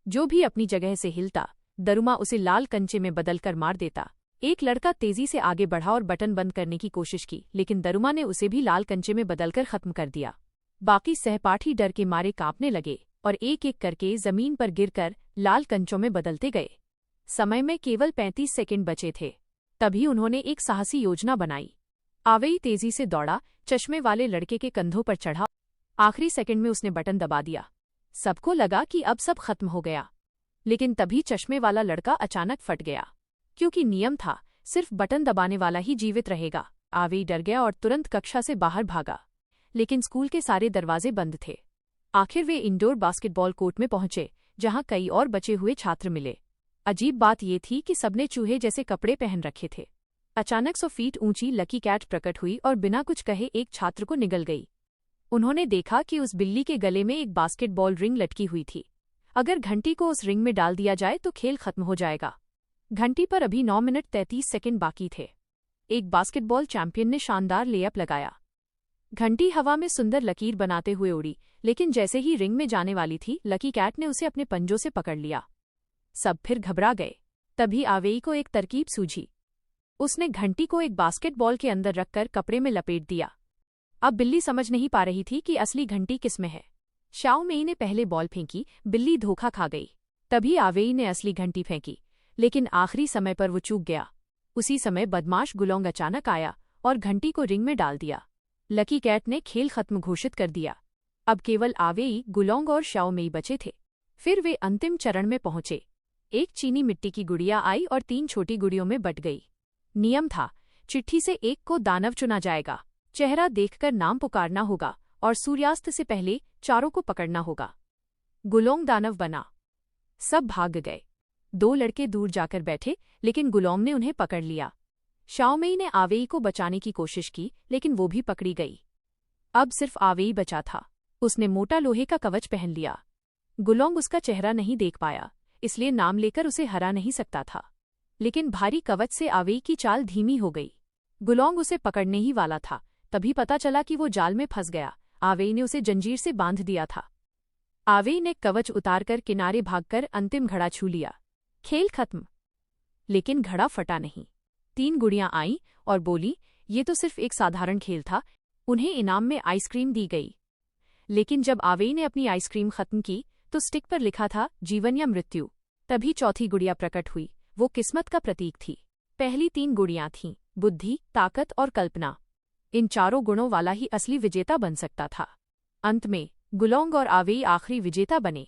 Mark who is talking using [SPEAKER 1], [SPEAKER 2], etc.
[SPEAKER 1] जो भी अपनी जगह से हिलता, दरुमा उसे लाल कंचे में बदलकर मार देता। एक लड़का तेजी से आगे बढ़ा और बटन बंद करने की कोशिश की, लेकिन दरुमा ने उसे भी लाल कंचे में बदलकर खत्म कर दिया। बाकी सहपाठी डर के मारे कांपने लगे और एक एक करके जमीन पर गिरकर लाल कंचों में बदलते गए। समय में केवल 35 सेकंड बचे थे। तभी उन्होंने एक साहसी योजना बनाई। आवेई तेजी से दौड़ा, चश्मे वाले लड़के के कंधों पर चढ़ा। आखिरी सेकंड में उसने बटन दबा दिया। सबको लगा कि अब सब खत्म हो गया, लेकिन तभी चश्मे वाला लड़का अचानक फट गया। क्योंकि नियम था, सिर्फ बटन दबाने वाला ही जीवित रहेगा। आवेई डर गया और तुरंत कक्षा से बाहर भागा, लेकिन स्कूल के सारे दरवाजे बंद थे। आखिर वे इंडोर बास्केटबॉल कोर्ट में पहुंचे, जहां कई और बचे हुए छात्र मिले। अजीब बात ये थी कि सबने चूहे जैसे कपड़े पहन रखे थे। अचानक 100 फीट ऊंची लकी कैट प्रकट हुई और बिना कुछ कहे एक छात्र को निगल गई। उन्होंने देखा कि उस बिल्ली के गले में एक बास्केटबॉल रिंग लटकी हुई थी। अगर घंटी को उस रिंग में डाल दिया जाए तो खेल खत्म हो जाएगा। घंटी पर अभी 9 मिनट 33 सेकंड बाकी थे। एक बास्केटबॉल चैंपियन ने शानदार लेअप लगाया। घंटी हवा में सुंदर लकीर बनाते हुए उड़ी, लेकिन जैसे ही रिंग में जाने वाली थी, लकी कैट ने उसे अपने पंजों से पकड़ लिया। सब फिर घबरा गए। तभी आवेई को एक तरकीब सूझी। उसने घंटी को एक बास्केटबॉल के अंदर रखकर कपड़े में लपेट दिया। अब बिल्ली समझ नहीं पा रही थी कि असली घंटी किसमें है। शाओ मेई ने पहले बॉल फेंकी, बिल्ली धोखा खा गई। तभी आवेई ने असली घंटी फेंकी, लेकिन आखिरी समय पर वो चूक गया। उसी समय बदमाश गुलोंग अचानक आया और घंटी को रिंग में डाल दिया। लकी कैट ने खेल खत्म घोषित कर दिया। अब केवल आवेई, गुलोंग और शाओ मेई बचे थे। फिर वे अंतिम चरण में पहुंचे। एक चीनी मिट्टी की गुड़िया आई और 3 छोटी गुड़ियों में बट गई। नियम था, चिट्ठी से एक को दानव चुना जाएगा। चेहरा देखकर नाम पुकारना होगा और सूर्यास्त से पहले चारों को पकड़ना होगा। गुलोंग दानव बना। सब भाग गए। 2 लड़के दूर जाकर बैठे, लेकिन गुलोंग ने उन्हें पकड़ लिया। शाओ मेई ने आवेई को बचाने की कोशिश की, लेकिन वो भी पकड़ी गई। अब सिर्फ आवेई बचा था। उसने मोटा लोहे का कवच पहन लिया। गुलोंग उसका चेहरा नहीं देख पाया, इसलिए नाम लेकर उसे हरा नहीं सकता था। लेकिन भारी कवच से आवेई की चाल धीमी हो गई। गुलोंग उसे पकड़ने ही वाला था, तभी पता चला कि वो जाल में फंस गया। आवेई ने उसे जंजीर से बांध दिया था। आवेई ने कवच उतारकर किनारे भागकर अंतिम घड़ा छू लिया। खेल खत्म। लेकिन घड़ा फटा नहीं। 3 गुड़ियां आईं और बोली, ये तो सिर्फ एक साधारण खेल था। उन्हें इनाम में आइसक्रीम दी गई। लेकिन जब आवेई ने अपनी आइसक्रीम खत्म की तो स्टिक पर लिखा था, जीवन या मृत्यु। तभी चौथी गुड़िया प्रकट हुई। वो किस्मत का प्रतीक थी। पहली 3 गुड़ियां थीं, बुद्धि, ताकत और कल्पना। इन चारों गुणों वाला ही असली विजेता बन सकता था। अंत में गुलोंग और आवेई आखिरी विजेता बने।